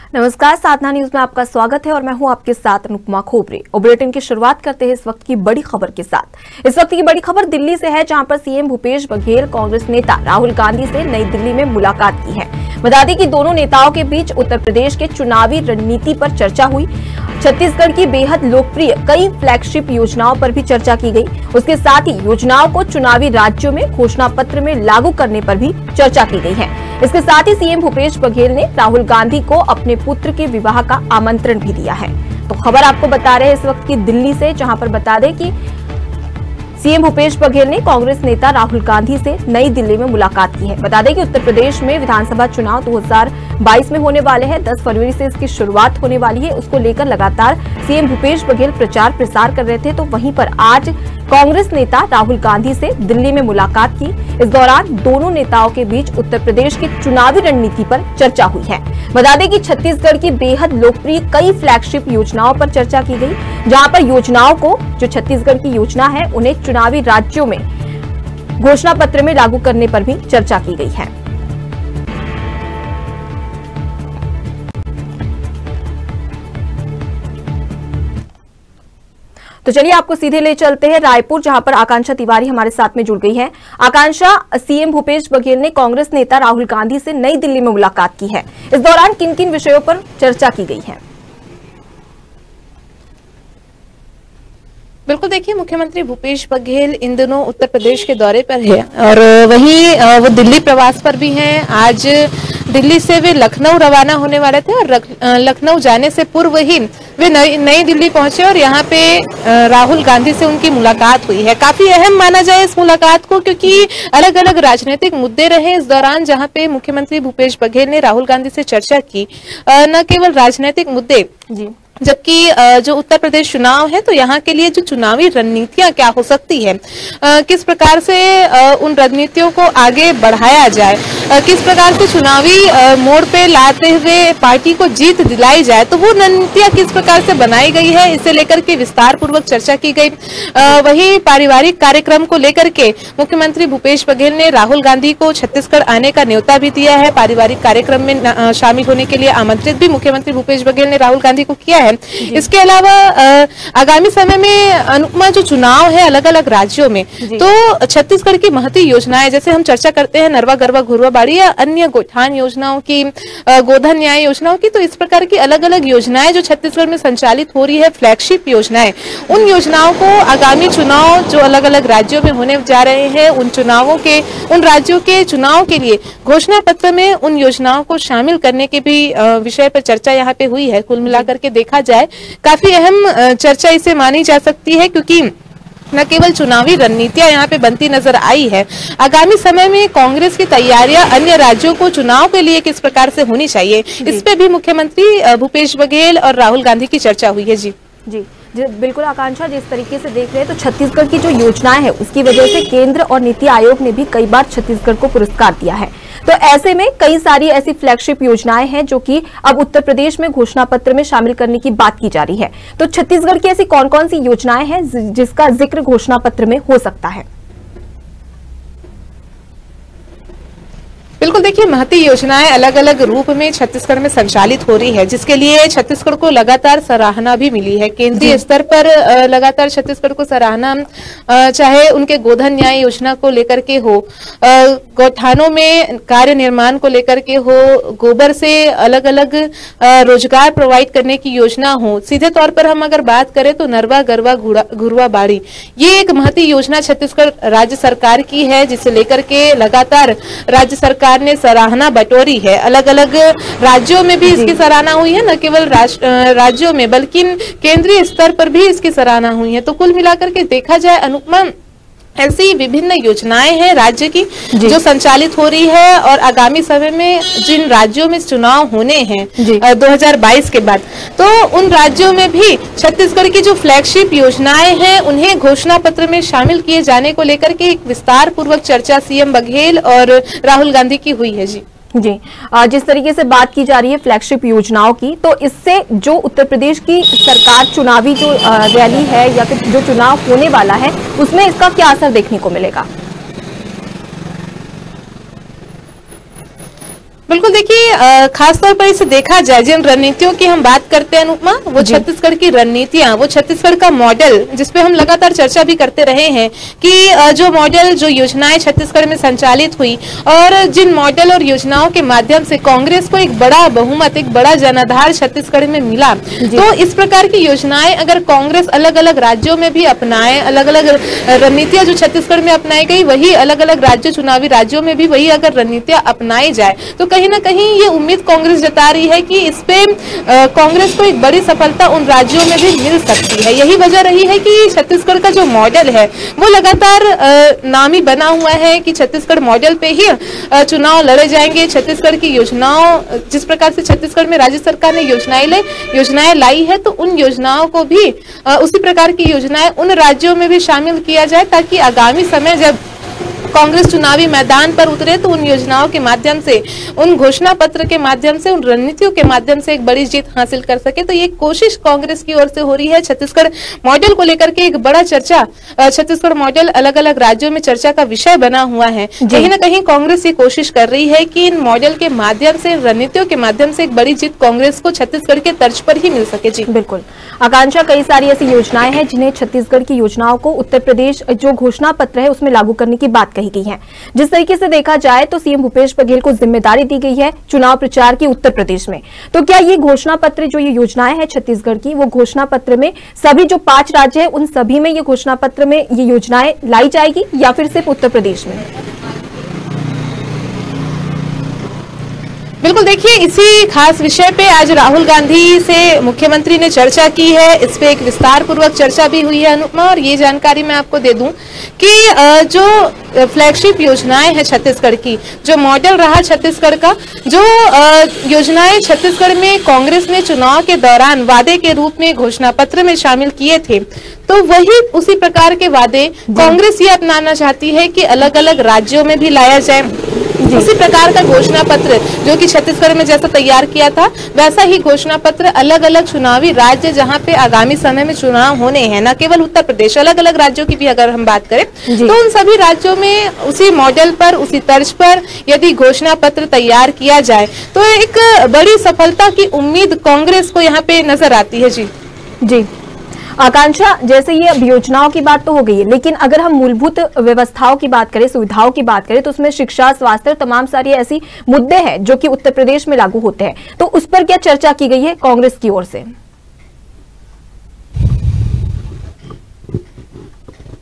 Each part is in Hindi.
नमस्कार, साधना न्यूज में आपका स्वागत है और मैं हूं आपके साथ अनुपमा खोपरे। और बुलेटिन की शुरुआत करते हैं इस वक्त की बड़ी खबर के साथ। इस वक्त की बड़ी खबर दिल्ली से है, जहां पर सीएम भूपेश बघेल कांग्रेस नेता राहुल गांधी से नई दिल्ली में मुलाकात की है। बता दें कि दोनों नेताओं के बीच उत्तर प्रदेश के चुनावी रणनीति पर चर्चा हुई। छत्तीसगढ़ की बेहद लोकप्रिय कई फ्लैगशिप योजनाओं पर भी चर्चा की गई। उसके साथ ही योजनाओं को चुनावी राज्यों में घोषणा पत्र में लागू करने पर भी चर्चा की गई है। इसके साथ ही सीएम भूपेश बघेल ने राहुल गांधी को अपने पुत्र के विवाह का आमंत्रण भी दिया है। तो खबर आपको बता रहे हैं इस वक्त की दिल्ली से, जहां पर बता दें कि सीएम भूपेश बघेल ने कांग्रेस नेता राहुल गांधी से नई दिल्ली में मुलाकात की है। बता दें कि उत्तर प्रदेश में विधानसभा चुनाव 2022 में होने वाले हैं। 10 फरवरी से इसकी शुरुआत होने वाली है। उसको लेकर लगातार सीएम भूपेश बघेल प्रचार प्रसार कर रहे थे। तो वहीं पर आज कांग्रेस नेता राहुल गांधी से दिल्ली में मुलाकात की। इस दौरान दोनों नेताओं के बीच उत्तर प्रदेश की चुनावी रणनीति पर चर्चा हुई है। बता दें कि छत्तीसगढ़ की बेहद लोकप्रिय कई फ्लैगशिप योजनाओं पर चर्चा की गई, जहां पर योजनाओं को, जो छत्तीसगढ़ की योजना है, उन्हें चुनावी राज्यों में घोषणा पत्र में लागू करने पर भी चर्चा की गई है। तो चलिए आपको सीधे ले चलते हैं रायपुर, जहां पर आकांक्षा तिवारी हमारे साथ में जुड़ गई है। आकांक्षा, सीएम भूपेश बघेल ने कांग्रेस नेता राहुल गांधी से नई दिल्ली में मुलाकात की है। इस दौरान किन किन विषयों पर चर्चा की गई है? बिल्कुल, देखिए, मुख्यमंत्री भूपेश बघेल इन दिनों उत्तर प्रदेश के दौरे पर है और वहीं वो दिल्ली प्रवास पर भी हैं। आज दिल्ली से वे लखनऊ रवाना होने वाले थे और लखनऊ जाने से पूर्व ही वे नई दिल्ली पहुंचे और यहाँ पे राहुल गांधी से उनकी मुलाकात हुई है। काफी अहम माना जाए इस मुलाकात को, क्योंकि अलग अलग राजनीतिक मुद्दे रहे इस दौरान, जहाँ पे मुख्यमंत्री भूपेश बघेल ने राहुल गांधी से चर्चा की। न केवल राजनीतिक मुद्दे, जबकि जो उत्तर प्रदेश चुनाव है, तो यहाँ के लिए जो चुनावी रणनीतियां क्या हो सकती है, किस प्रकार से उन रणनीतियों को आगे बढ़ाया जाए, किस प्रकार से चुनावी मोड़ पे लाते हुए पार्टी को जीत दिलाई जाए, तो वो रणनीतियां किस प्रकार से बनाई गई है, इसे लेकर के विस्तार पूर्वक चर्चा की गई। वहीं पारिवारिक कार्यक्रम को लेकर के मुख्यमंत्री भूपेश बघेल ने राहुल गांधी को छत्तीसगढ़ आने का न्योता भी दिया है। पारिवारिक कार्यक्रम में शामिल होने के लिए आमंत्रित भी मुख्यमंत्री भूपेश बघेल ने राहुल गांधी को किया है। इसके अलावा आगामी समय में अनुपमा जो चुनाव है अलग अलग राज्यों में, तो छत्तीसगढ़ की महती योजनाएं, जैसे हम चर्चा करते हैं नरवा गरवा घुरवा बाड़ी या अन्य गोठान योजनाओं की, गोधन न्याय योजनाओं की, तो इस प्रकार की अलग अलग योजनाएं जो छत्तीसगढ़ में संचालित हो रही है, फ्लैगशिप योजनाएं, उन योजनाओं को आगामी चुनाव जो अलग अलग राज्यों में होने जा रहे हैं, उन चुनावों के, उन राज्यों के चुनाव के लिए घोषणा पत्र में उन योजनाओं को शामिल करने के भी विषय पर चर्चा यहाँ पे हुई है। कुल मिलाकर के देखा जाए काफी अहम चर्चा इसे मानी जा सकती है, क्योंकि न केवल चुनावी रणनीतियां यहाँ पे बनती नजर आई है, आगामी समय में कांग्रेस की तैयारियां अन्य राज्यों को चुनाव के लिए किस प्रकार से होनी चाहिए, इस पे भी मुख्यमंत्री भूपेश बघेल और राहुल गांधी की चर्चा हुई है। जी बिल्कुल आकांक्षा, जिस तरीके से देख रहे हैं, तो छत्तीसगढ़ की जो योजनाएं है, उसकी वजह से केंद्र और नीति आयोग ने भी कई बार छत्तीसगढ़ को पुरस्कार दिया है। तो ऐसे में कई सारी ऐसी फ्लैगशिप योजनाएं हैं जो कि अब उत्तर प्रदेश में घोषणा पत्र में शामिल करने की बात की जा रही है। तो छत्तीसगढ़ की ऐसी कौन कौन सी योजनाएं हैं जिसका जिक्र घोषणा पत्र में हो सकता है? बिल्कुल, देखिए, महती योजनाएं अलग अलग रूप में छत्तीसगढ़ में संचालित हो रही है, जिसके लिए छत्तीसगढ़ को लगातार सराहना भी मिली है। केंद्रीय स्तर पर लगातार छत्तीसगढ़ को सराहना, चाहे उनके गोधन न्याय योजना को लेकर के हो, गौठानों में कार्य निर्माण को लेकर के हो, गोबर से अलग अलग रोजगार प्रोवाइड करने की योजना हो। सीधे तौर पर हम अगर बात करें तो नरवा गरवा घुरवा बाड़ी, ये एक महती योजना छत्तीसगढ़ राज्य सरकार की है, जिसे लेकर के लगातार राज्य सरकार ने सराहना बटोरी है। अलग अलग राज्यों में भी इसकी सराहना हुई है, न केवल राज्यों में बल्कि केंद्रीय स्तर पर भी इसकी सराहना हुई है। तो कुल मिलाकर के देखा जाए अनुपमा, ऐसी विभिन्न योजनाएं हैं राज्य की जो संचालित हो रही है और आगामी समय में जिन राज्यों में चुनाव होने हैं 2022 के बाद, तो उन राज्यों में भी छत्तीसगढ़ की जो फ्लैगशिप योजनाएं हैं उन्हें घोषणा पत्र में शामिल किए जाने को लेकर के एक विस्तार पूर्वक चर्चा सीएम बघेल और राहुल गांधी की हुई है। जी, जिस तरीके से बात की जा रही है फ्लैगशिप योजनाओं की, तो इससे जो उत्तर प्रदेश की सरकार चुनावी जो रैली है या फिर जो चुनाव होने वाला है, उसमें इसका क्या असर देखने को मिलेगा? बिल्कुल, देखिए खासतौर पर इसे देखा जाए, जिन रणनीतियों की हम बात करते हैं अनुपमा, वो छत्तीसगढ़ की रणनीतियां, वो छत्तीसगढ़ का मॉडल, जिसपे हम लगातार चर्चा भी करते रहे हैं कि जो मॉडल, जो योजनाएं छत्तीसगढ़ में संचालित हुई और जिन मॉडल और योजनाओं के माध्यम से कांग्रेस को एक बड़ा बहुमत, एक बड़ा जनाधार छत्तीसगढ़ में मिला, तो इस प्रकार की योजनाएं अगर कांग्रेस अलग अलग राज्यों में भी अपनाए, अलग अलग रणनीतियां जो छत्तीसगढ़ में अपनाई गई, वही अलग अलग राज्यों, चुनावी राज्यों में भी वही अगर रणनीतियां अपनाई जाए, तो कहीं ना कहीं ये उम्मीद कांग्रेस जता रही है कि इस पे कांग्रेस को एक बड़ी सफलता उन राज्यों में भी मिल सकती है। यही वजह रही है कि छत्तीसगढ़ का जो मॉडल है वो लगातार नामी बना हुआ है कि छत्तीसगढ़ मॉडल पे ही चुनाव लड़े जाएंगे। छत्तीसगढ़ की योजनाओं, जिस प्रकार से छत्तीसगढ़ में राज्य सरकार ने योजनाएं लाई है, तो उन योजनाओं को भी उसी प्रकार की योजनाएं उन राज्यों में भी शामिल किया जाए, ताकि आगामी समय जब कांग्रेस चुनावी मैदान पर उतरे तो उन योजनाओं के माध्यम से, उन घोषणा पत्र के माध्यम से, उन रणनीतियों के माध्यम से एक बड़ी जीत हासिल कर सके। तो ये कोशिश कांग्रेस की ओर से हो रही है। छत्तीसगढ़ मॉडल को लेकर के एक बड़ा चर्चा, छत्तीसगढ़ मॉडल अलग अलग राज्यों में चर्चा का विषय बना हुआ है। कहीं ना कहीं कांग्रेस ये कोशिश कर रही है कि इन मॉडल के माध्यम से, रणनीतियों के माध्यम से एक बड़ी जीत कांग्रेस को छत्तीसगढ़ के तर्ज पर ही मिल सके। जी बिल्कुल आकांक्षा, कई सारी ऐसी योजनाएं हैं जिन्हें छत्तीसगढ़ की योजनाओं को उत्तर प्रदेश जो घोषणा पत्र है उसमें लागू करने की बात कही गई है। जिस तरीके से देखा जाए तो सीएम भूपेश बघेल को जिम्मेदारी दी गई है चुनाव प्रचार की उत्तर प्रदेश में, तो क्या ये घोषणा पत्र, जो ये योजनाएं हैं छत्तीसगढ़ की, वो घोषणा पत्र में सभी जो 5 राज्य है उन सभी में ये घोषणा पत्र में ये योजनाएं लाई जाएगी या फिर सिर्फ उत्तर प्रदेश में? बिल्कुल, देखिए इसी खास विषय पे आज राहुल गांधी से मुख्यमंत्री ने चर्चा की है। इस पे एक विस्तार पूर्वक चर्चा भी हुई है अनुपमा, और ये जानकारी मैं आपको दे दूं कि जो फ्लैगशिप योजनाएं हैं छत्तीसगढ़ की, जो मॉडल रहा छत्तीसगढ़ का, जो योजनाएं छत्तीसगढ़ में कांग्रेस ने चुनाव के दौरान वादे के रूप में घोषणा पत्र में शामिल किए थे, तो वही उसी प्रकार के वादे कांग्रेस ये अपनाना चाहती है कि अलग अलग राज्यों में भी लाया जाए। उसी प्रकार का घोषणा पत्र जो कि छत्तीसगढ़ में जैसा तैयार किया था, वैसा ही घोषणा पत्र अलग अलग चुनावी राज्य जहां पे आगामी समय में चुनाव होने हैं, न केवल उत्तर प्रदेश, अलग अलग राज्यों की भी अगर हम बात करें तो उन सभी राज्यों में उसी मॉडल पर, उसी तर्ज पर यदि घोषणा पत्र तैयार किया जाए तो एक बड़ी सफलता की उम्मीद कांग्रेस को यहाँ पे नजर आती है। जी आकांक्षा, जैसे ये अब योजनाओं की बात तो हो गई है, लेकिन अगर हम मूलभूत व्यवस्थाओं की बात करें, सुविधाओं की बात करें, तो उसमें शिक्षा, स्वास्थ्य और तमाम सारी ऐसी मुद्दे हैं जो कि उत्तर प्रदेश में लागू होते हैं, तो उस पर क्या चर्चा की गई है कांग्रेस की ओर से?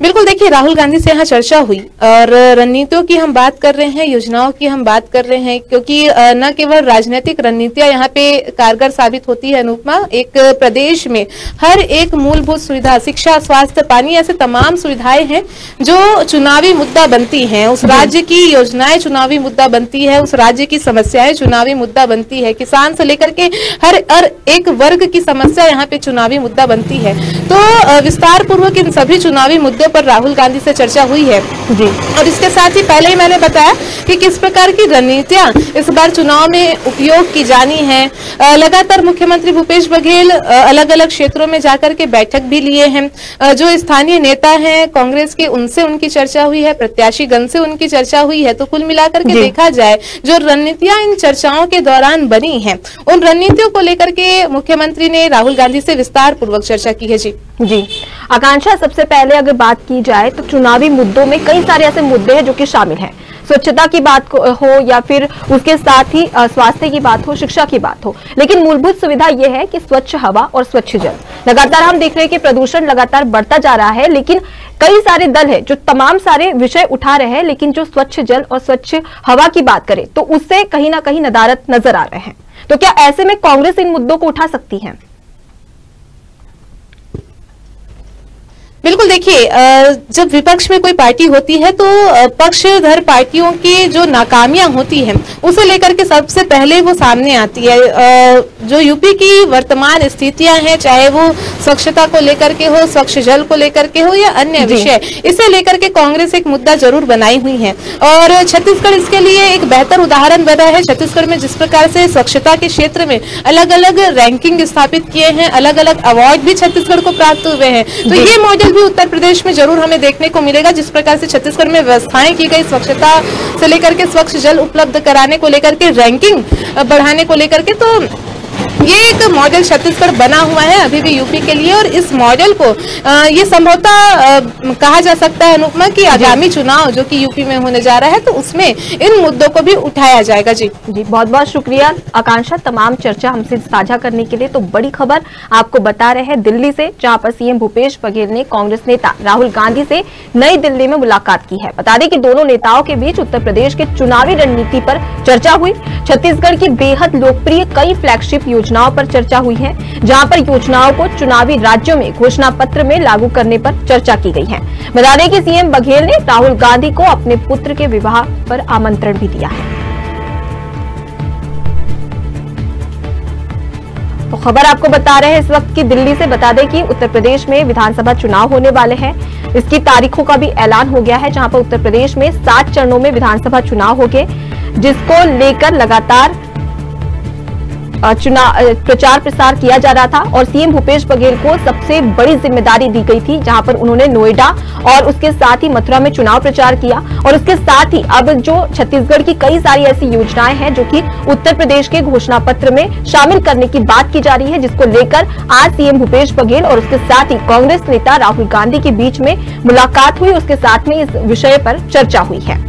बिल्कुल, देखिए राहुल गांधी से यहाँ चर्चा हुई और रणनीतियों की हम बात कर रहे हैं, योजनाओं की हम बात कर रहे हैं, क्योंकि न केवल राजनीतिक रणनीतियां यहाँ पे कारगर साबित होती है अनुपमा, एक प्रदेश में हर एक मूलभूत सुविधा, शिक्षा, स्वास्थ्य, पानी, ऐसे तमाम सुविधाएं हैं जो चुनावी मुद्दा बनती हैं। उस राज्य की योजनाएं चुनावी मुद्दा बनती है, उस राज्य की समस्याएं चुनावी मुद्दा बनती है, किसान से लेकर के हर एक वर्ग की समस्या यहाँ पे चुनावी मुद्दा बनती है। तो विस्तार पूर्वक इन सभी चुनावी मुद्दों पर राहुल गांधी से चर्चा हुई है। जी, और इसके साथ ही पहले ही मैंने बताया कि किस प्रकार की रणनीतियां इस बार चुनाव में उपयोग की जानी है। लगातार मुख्यमंत्री भूपेश बघेल अलग अलग क्षेत्रों में जाकर के बैठक भी लिए हैं। जो स्थानीय नेता हैं कांग्रेस के, उनसे उनकी चर्चा हुई है, प्रत्याशीगण से उनकी चर्चा हुई है। तो कुल मिलाकर के देखा जाए, जो रणनीतियां इन चर्चाओं के दौरान बनी हैं, उन रणनीतियों को लेकर के मुख्यमंत्री ने राहुल गांधी से विस्तार पूर्वक चर्चा की है। जी आकांक्षा, सबसे पहले अगर बात की जाए तो चुनावी मुद्दों में कई सारे ऐसे मुद्दे हैं जो कि शामिल हैं। स्वच्छता की बात हो या फिर उसके साथ ही स्वास्थ्य की बात हो, शिक्षा की बात हो, लेकिन मूलभूत सुविधा यह है कि स्वच्छ हवा और स्वच्छ जल। लगातार हम देख रहे हैं कि प्रदूषण लगातार बढ़ता जा रहा है, लेकिन कई सारे दल है जो तमाम सारे विषय उठा रहे हैं, लेकिन जो स्वच्छ जल और स्वच्छ हवा की बात करें तो उससे कहीं ना कहीं नदारत नजर आ रहे हैं। तो क्या ऐसे में कांग्रेस इन मुद्दों को उठा सकती है? बिल्कुल, देखिए जब विपक्ष में कोई पार्टी होती है तो पक्षधर पार्टियों की जो नाकामियां होती हैं उसे लेकर के सबसे पहले वो सामने आती है। जो यूपी की वर्तमान स्थितियां हैं, चाहे वो स्वच्छता को लेकर के हो, स्वच्छ जल को लेकर के हो या अन्य विषय, इसे लेकर के कांग्रेस एक मुद्दा जरूर बनाई हुई है और छत्तीसगढ़ इसके लिए एक बेहतर उदाहरण बना है। छत्तीसगढ़ में जिस प्रकार से स्वच्छता के क्षेत्र में अलग अलग रैंकिंग स्थापित किए हैं, अलग अलग अवार्ड भी छत्तीसगढ़ को प्राप्त हुए हैं, तो ये मॉडल भी उत्तर प्रदेश में जरूर हमें देखने को मिलेगा। जिस प्रकार से छत्तीसगढ़ में व्यवस्थाएं की गई, स्वच्छता से लेकर के स्वच्छ जल उपलब्ध कराने को लेकर के, रैंकिंग बढ़ाने को लेकर के, तो ये एक मॉडल छत्तीसगढ़ बना हुआ है अभी भी यूपी के लिए। और इस मॉडल को ये संभवतः कहा जा सकता है अनुपमा कि आगामी चुनाव जो कि यूपी में होने जा रहा है, तो उसमें इन मुद्दों को भी उठाया जाएगा। जी बहुत बहुत शुक्रिया आकांक्षा, तमाम चर्चा हमसे साझा करने के लिए। तो बड़ी खबर आपको बता रहे हैं दिल्ली से, जहां पर सीएम भूपेश बघेल ने कांग्रेस नेता राहुल गांधी से नई दिल्ली में मुलाकात की है। बता दें कि दोनों नेताओं के बीच उत्तर प्रदेश की चुनावी रणनीति पर चर्चा हुई। छत्तीसगढ़ की बेहद लोकप्रिय कई फ्लैगशिप योजनाओं पर चर्चा हुई है, जहां पर योजनाओं को चुनावी राज्यों में घोषणा पत्र में लागू करने पर चर्चा की गई है। बता दें कि सीएम बघेल ने राहुल गांधी को अपने पुत्र के विवाह पर आमंत्रण भी दिया है। तो खबर आपको बता रहे हैं इस वक्त की दिल्ली से। बता दें कि उत्तर प्रदेश में विधानसभा चुनाव होने वाले हैं। इसकी तारीखों का भी ऐलान हो गया है, जहां पर उत्तर प्रदेश में 7 चरणों में विधानसभा चुनाव होंगे, जिसको लेकर लगातार प्रचार प्रसार किया जा रहा था। और सीएम भूपेश बघेल को सबसे बड़ी जिम्मेदारी दी गई थी, जहां पर उन्होंने नोएडा और उसके साथ ही मथुरा में चुनाव प्रचार किया। और उसके साथ ही अब जो छत्तीसगढ़ की कई सारी ऐसी योजनाएं हैं जो कि उत्तर प्रदेश के घोषणा पत्र में शामिल करने की बात की जा रही है, जिसको लेकर आज सीएम भूपेश बघेल और उसके साथ ही कांग्रेस नेता राहुल गांधी के बीच में मुलाकात हुई। उसके साथ में इस विषय पर चर्चा हुई है।